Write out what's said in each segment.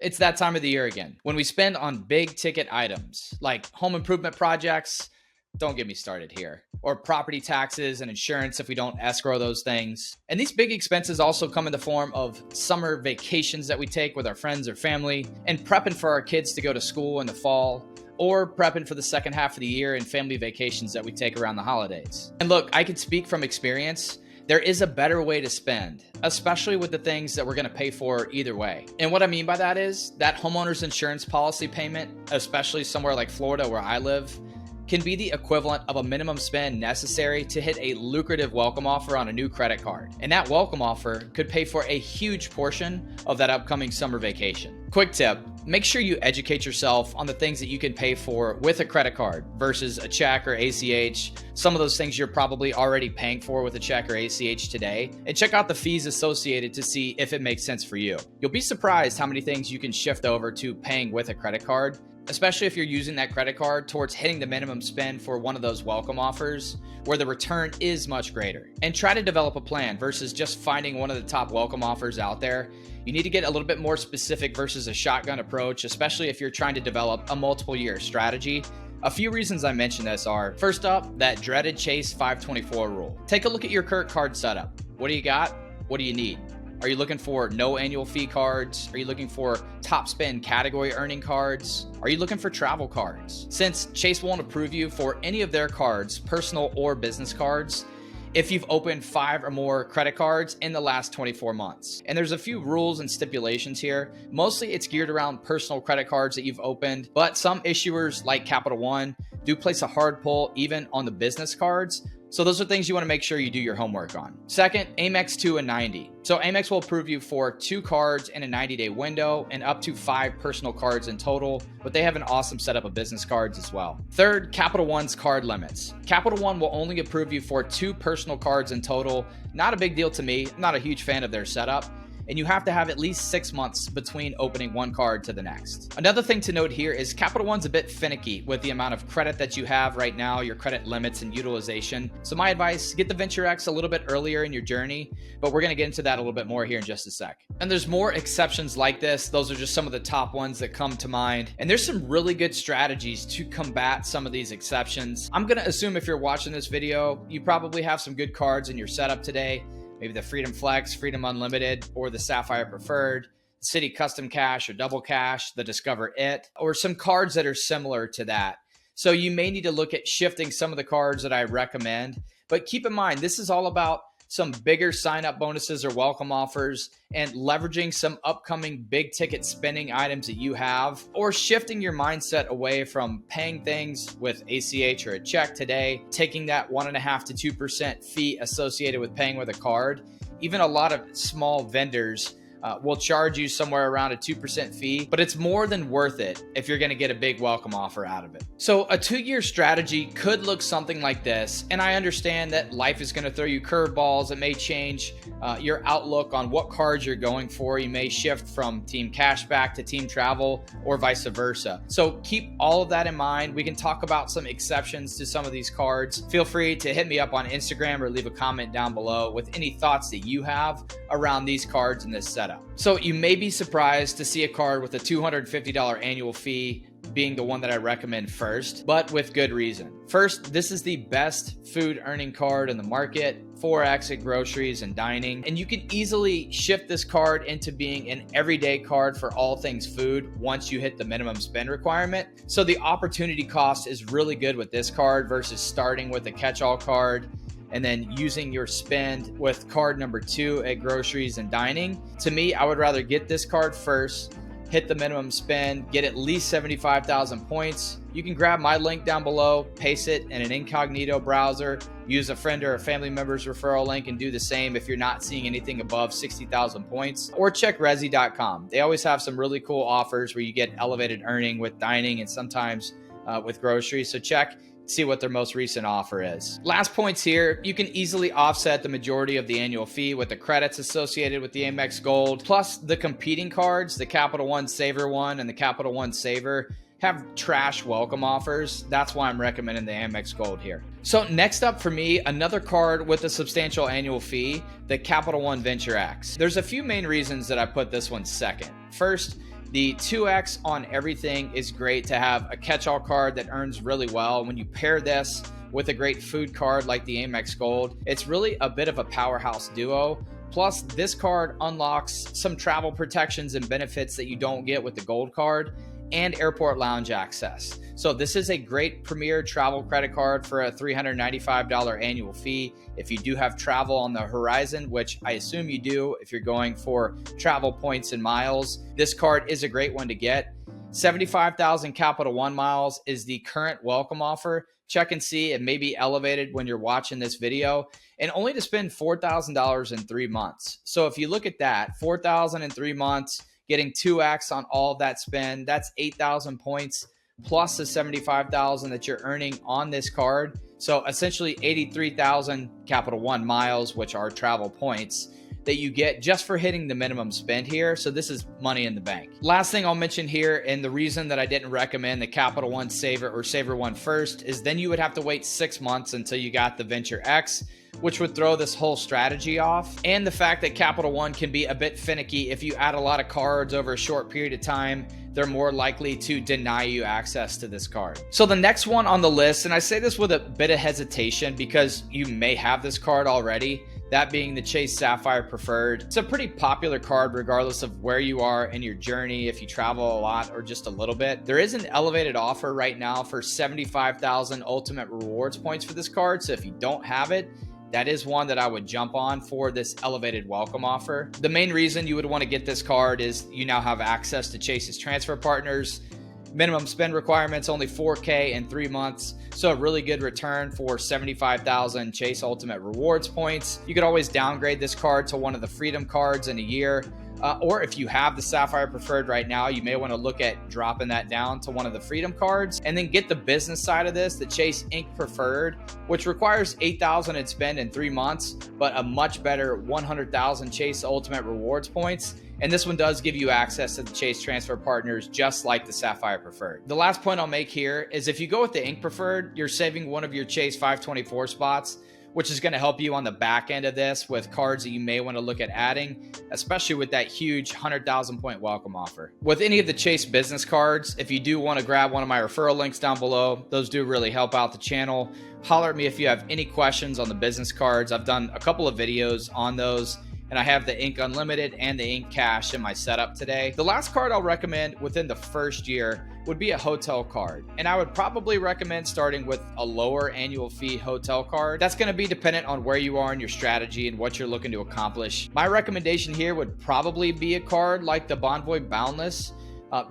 It's that time of the year again when we spend on big ticket items like home improvement projects. Don't get me started here. Or property taxes and insurance if we don't escrow those things. And these big expenses also come in the form of summer vacations that we take with our friends or family, and prepping for our kids to go to school in the fall, or prepping for the second half of the year and family vacations that we take around the holidays. And look, I can speak from experience. There is a better way to spend, especially with the things that we're going to pay for either way. And what I mean by that is that homeowners insurance policy payment, especially somewhere like Florida where I live, can be the equivalent of a minimum spend necessary to hit a lucrative welcome offer on a new credit card. And that welcome offer could pay for a huge portion of that upcoming summer vacation. Quick tip, make sure you educate yourself on the things that you can pay for with a credit card versus a check or ACH. Some of those things you're probably already paying for with a check or ACH today, and check out the fees associated to see if it makes sense for you. You'll be surprised how many things you can shift over to paying with a credit card, especially if you're using that credit card towards hitting the minimum spend for one of those welcome offers where the return is much greater. And try to develop a plan versus just finding one of the top welcome offers out there. You need to get a little bit more specific versus a shotgun approach, especially if you're trying to develop a multiple year strategy. A few reasons I mention this are, first up, that dreaded Chase 524 rule. Take a look at your current card setup. What do you got? What do you need? Are you looking for no annual fee cards? Are you looking for top spend category earning cards? Are you looking for travel cards? Since Chase won't approve you for any of their cards, personal or business cards, if you've opened 5 or more credit cards in the last 24 months. And there's a few rules and stipulations here. Mostly it's geared around personal credit cards that you've opened, but some issuers like Capital One do place a hard pull even on the business cards. So those are things you want to make sure you do your homework on. Second, Amex 2 and 90. So Amex will approve you for 2 cards in a 90-day window and up to 5 personal cards in total, but they have an awesome setup of business cards as well. Third, Capital One's card limits. Capital One will only approve you for 2 personal cards in total. Not a big deal to me. I'm not a huge fan of their setup. And you have to have at least 6 months between opening one card to the next. Another thing to note here is Capital One's a bit finicky with the amount of credit that you have right now, your credit limits and utilization. So my advice, get the Venture X a little bit earlier in your journey, but we're gonna get into that a little bit more here in just a sec. And there's more exceptions like this. Those are just some of the top ones that come to mind. And there's some really good strategies to combat some of these exceptions. I'm gonna assume if you're watching this video, you probably have some good cards in your setup today. Maybe the Freedom Flex, Freedom Unlimited, or the Sapphire Preferred, City Custom Cash or Double Cash, the Discover It, or some cards that are similar to that. So you may need to look at shifting some of the cards that I recommend, but keep in mind, this is all about some bigger sign-up bonuses or welcome offers and leveraging some upcoming big ticket spending items that you have, or shifting your mindset away from paying things with ACH or a check today, taking that 1.5% to 2% fee associated with paying with a card. Even a lot of small vendors will charge you somewhere around a 2% fee, but it's more than worth it if you're going to get a big welcome offer out of it. So a 2-year strategy could look something like this. And I understand that life is going to throw you curveballs. It may change your outlook on what cards you're going for. You may shift from team cashback to team travel or vice versa. So keep all of that in mind. We can talk about some exceptions to some of these cards. Feel free to hit me up on Instagram or leave a comment down below with any thoughts that you have around these cards in this setup. So you may be surprised to see a card with a $250 annual fee being the one that I recommend first, but with good reason. First, this is the best food earning card in the market, 4x at groceries and dining, and you can easily shift this card into being an everyday card for all things food once you hit the minimum spend requirement. So the opportunity cost is really good with this card versus starting with a catch-all card and then using your spend with card number 2 at groceries and dining. To me, I would rather get this card first, hit the minimum spend, get at least 75,000 points. You can grab my link down below, paste it in an incognito browser, use a friend or a family member's referral link and do the same if you're not seeing anything above 60,000 points, or check Resi.com. They always have some really cool offers where you get elevated earning with dining and sometimes with groceries. So check, see what their most recent offer is. Last points here, you can easily offset the majority of the annual fee with the credits associated with the Amex Gold, plus the competing cards, the Capital One Saver One and the Capital One Saver have trash welcome offers. That's why I'm recommending the Amex Gold here. So next up for me, another card with a substantial annual fee, the Capital One Venture X. There's a few main reasons that I put this one second. First, The 2x on everything is great to have a catch-all card that earns really well. When you pair this with a great food card like the Amex Gold, it's really a bit of a powerhouse duo. Plus, this card unlocks some travel protections and benefits that you don't get with the Gold card, and airport lounge access. So this is a great premier travel credit card for a $395 annual fee. If you do have travel on the horizon, which I assume you do if you're going for travel points and miles, this card is a great one to get. 75,000 Capital One miles is the current welcome offer. Check and see, it may be elevated when you're watching this video, and only to spend $4,000 in 3 months. So if you look at that, $4,000 in 3 months, getting 2x on all of that spend, that's 8,000 points plus the 75,000 that you're earning on this card. So essentially 83,000 Capital One miles, which are travel points, that you get just for hitting the minimum spend here. So this is money in the bank. Last thing I'll mention here, and the reason that I didn't recommend the Capital One Saver or Saver One first, is then you would have to wait 6 months until you got the Venture X, which would throw this whole strategy off. And the fact that Capital One can be a bit finicky. If you add a lot of cards over a short period of time, they're more likely to deny you access to this card. So the next one on the list, and I say this with a bit of hesitation because you may have this card already, that being the Chase Sapphire Preferred. It's a pretty popular card regardless of where you are in your journey, if you travel a lot or just a little bit. There is an elevated offer right now for 75,000 Ultimate Rewards points for this card. So if you don't have it, that is one that I would jump on for this elevated welcome offer. The main reason you would want to get this card is you now have access to Chase's transfer partners. Minimum spend requirements only $4K in 3 months. So a really good return for 75,000 Chase Ultimate Rewards points. You could always downgrade this card to one of the Freedom cards in a year. Or if you have the Sapphire Preferred right now, you may want to look at dropping that down to one of the Freedom cards and then get the business side of this, the Chase Ink Preferred, which requires 8,000 in spend in 3 months, but a much better 100,000 Chase Ultimate Rewards points. And this one does give you access to the Chase transfer partners, just like the Sapphire Preferred. The last point I'll make here is if you go with the Ink Preferred, you're saving one of your Chase 524 spots, which is going to help you on the back end of this with cards that you may want to look at adding, especially with that huge 100,000 point welcome offer. With any of the Chase business cards, if you do want to grab one of my referral links down below, those do really help out the channel. Holler at me if you have any questions on the business cards. I've done a couple of videos on those, and I have the Ink Unlimited and the Ink Cash in my setup today. The last card I'll recommend within the first year would be a hotel card. And I would probably recommend starting with a lower annual fee hotel card. That's gonna be dependent on where you are in your strategy and what you're looking to accomplish. My recommendation here would probably be a card like the Bonvoy Boundless,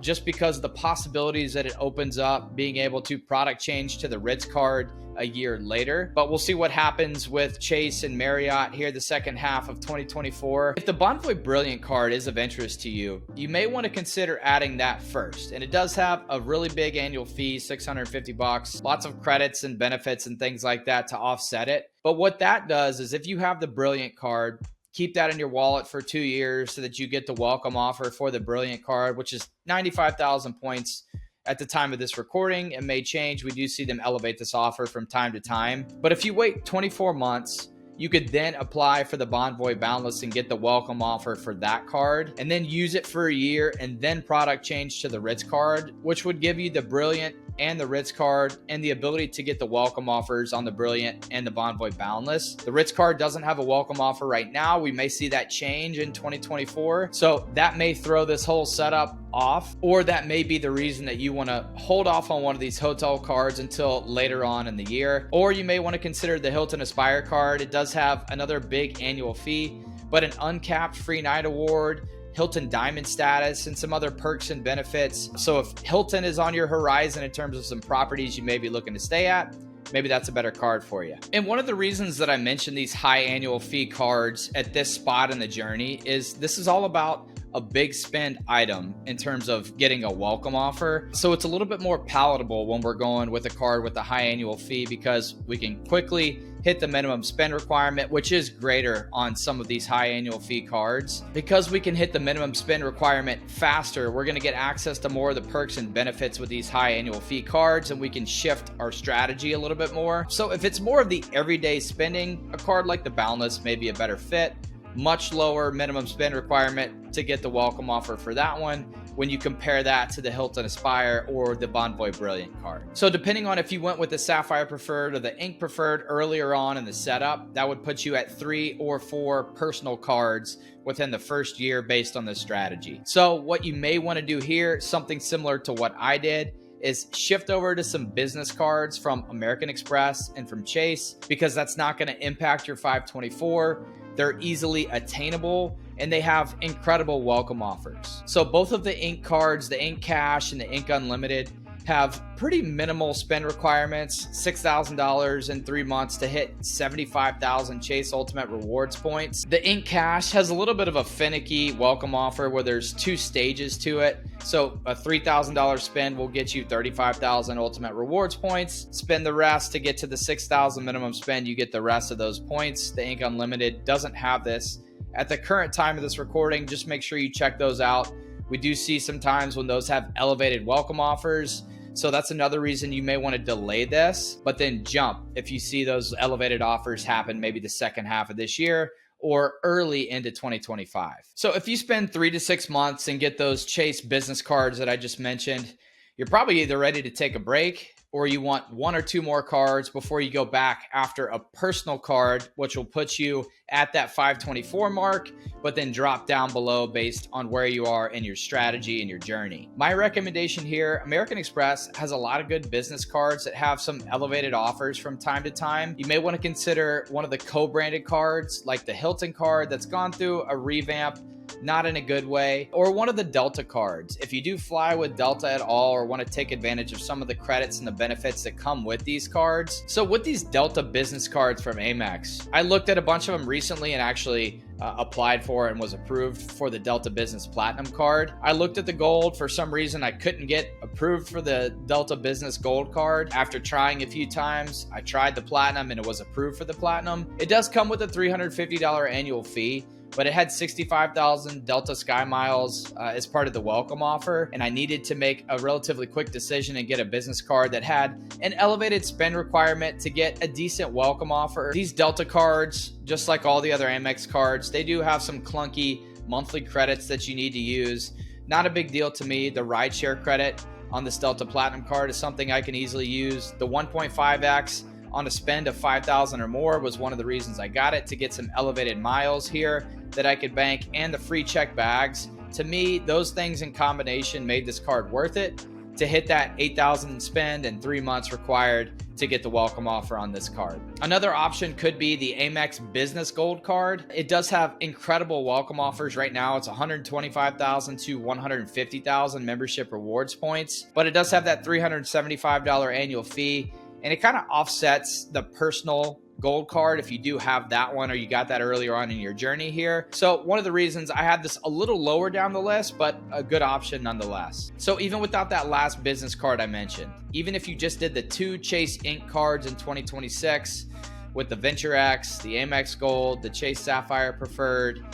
just because of the possibilities that it opens up, being able to product change to the Ritz card a year later. But we'll see what happens with Chase and Marriott here the second half of 2024. If the Bonvoy Brilliant card is of interest to you, you may want to consider adding that first. And it does have a really big annual fee, $650, lots of credits and benefits and things like that to offset it. But what that does is if you have the Brilliant card, keep that in your wallet for 2 years so that you get the welcome offer for the Brilliant card, which is 95,000 points at the time of this recording. It may change. We do see them elevate this offer from time to time. But if you wait 24 months, you could then apply for the Bonvoy Boundless and get the welcome offer for that card, and then use it for a year and then product change to the Ritz card, which would give you the Brilliant and the Ritz card and the ability to get the welcome offers on the Brilliant and the Bonvoy Boundless. The Ritz card doesn't have a welcome offer right now. We may see that change in 2024. So that may throw this whole setup off, or that may be the reason that you want to hold off on one of these hotel cards until later on in the year. Or you may want to consider the Hilton Aspire card. It does have another big annual fee, but an uncapped free night award, Hilton Diamond status, and some other perks and benefits. So if Hilton is on your horizon in terms of some properties you may be looking to stay at, maybe that's a better card for you. And one of the reasons that I mentioned these high annual fee cards at this spot in the journey is this is all about a big spend item in terms of getting a welcome offer. So it's a little bit more palatable when we're going with a card with a high annual fee because we can quickly hit the minimum spend requirement, which is greater on some of these high annual fee cards. Because we can hit the minimum spend requirement faster, we're going to get access to more of the perks and benefits with these high annual fee cards, and we can shift our strategy a little bit more. So if it's more of the everyday spending, a card like the Boundless may be a better fit. Much lower minimum spend requirement to get the welcome offer for that one. when you compare that to the Hilton Aspire or the Bonvoy Brilliant card. So depending on if you went with the Sapphire Preferred or the Ink Preferred earlier on in the setup, that would put you at 3 or 4 personal cards within the first year based on this strategy. So what you may want to do here, something similar to what I did, is shift over to some business cards from American Express and from Chase, because that's not going to impact your 524. They're easily attainable and they have incredible welcome offers. So both of the Ink cards, the Ink Cash and the Ink Unlimited, have pretty minimal spend requirements, $6,000 in 3 months to hit 75,000 Chase Ultimate Rewards points. The Ink Cash has a little bit of a finicky welcome offer where there's 2 stages to it. So a $3,000 spend will get you 35,000 Ultimate Rewards points. Spend the rest to get to the 6,000 minimum spend, you get the rest of those points. The Ink Unlimited doesn't have this. At the current time of this recording, just make sure you check those out. We do see sometimes when those have elevated welcome offers. So that's another reason you may want to delay this, but then jump if you see those elevated offers happen maybe the second half of this year or early into 2025. So if you spend 3 to 6 months and get those Chase business cards that I just mentioned, you're probably either ready to take a break or you want 1 or 2 more cards before you go back after a personal card, which will put you at that 524 mark, but then drop down below based on where you are in your strategy and your journey. My recommendation here, American Express has a lot of good business cards that have some elevated offers from time to time. You may want to consider one of the co-branded cards like the Hilton card that's gone through a revamp, not in a good way, or one of the Delta cards. If you do fly with Delta at all or want to take advantage of some of the credits and the benefits that come with these cards. So with these Delta business cards from Amex, I looked at a bunch of them recently and actually applied for and was approved for the Delta Business Platinum card. I looked at the gold. For some reason, I couldn't get approved for the Delta Business Gold card. After trying a few times, I tried the Platinum and it was approved for the Platinum. It does come with a $350 annual fee, but it had 65,000 Delta Sky Miles as part of the welcome offer, and I needed to make a relatively quick decision and get a business card that had an elevated spend requirement to get a decent welcome offer. These Delta cards, just like all the other Amex cards, they do have some clunky monthly credits that you need to use. Not a big deal to me. The rideshare credit on this Delta Platinum card is something I can easily use. The 1.5x on a spend of 5,000 or more was one of the reasons I got it, to get some elevated miles here that I could bank, and the free check bags. To me, those things in combination made this card worth it to hit that 8,000 spend and 3 months required to get the welcome offer on this card. Another option could be the Amex Business Gold card. It does have incredible welcome offers right now. It's 125,000 to 150,000 membership rewards points, but it does have that $375 annual fee, and it kind of offsets the personal gold card if you do have that one or you got that earlier on in your journey here. So one of the reasons I had this a little lower down the list, but a good option nonetheless. So even without that last business card I mentioned, even if you just did the 2 Chase Ink cards in 2026 with the Venture X, the Amex Gold, the Chase Sapphire Preferred,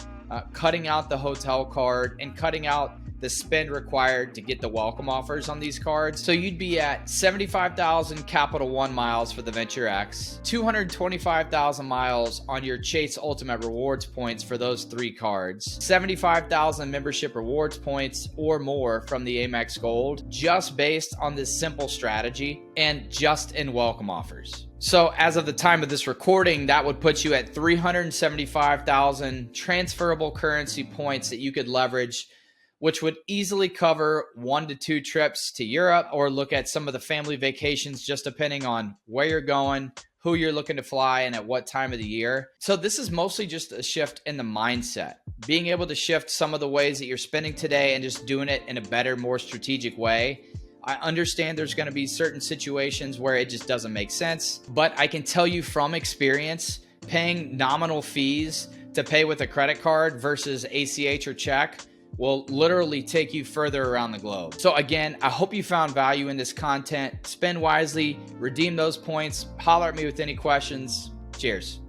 cutting out the hotel card and cutting out the spend required to get the welcome offers on these cards. So you'd be at 75,000 Capital One miles for the Venture X, 225,000 miles on your Chase Ultimate Rewards points for those 3 cards, 75,000 membership rewards points or more from the Amex Gold, just based on this simple strategy and just in welcome offers. So as of the time of this recording, that would put you at 375,000 transferable currency points that you could leverage, which would easily cover 1 to 2 trips to Europe, or look at some of the family vacations, just depending on where you're going, who you're looking to fly, and at what time of the year. So this is mostly just a shift in the mindset, being able to shift some of the ways that you're spending today and just doing it in a better, more strategic way. I understand there's going to be certain situations where it just doesn't make sense, but I can tell you from experience, paying nominal fees to pay with a credit card versus ACH or check will literally take you further around the globe. So again, I hope you found value in this content. Spend wisely, redeem those points, holler at me with any questions. Cheers.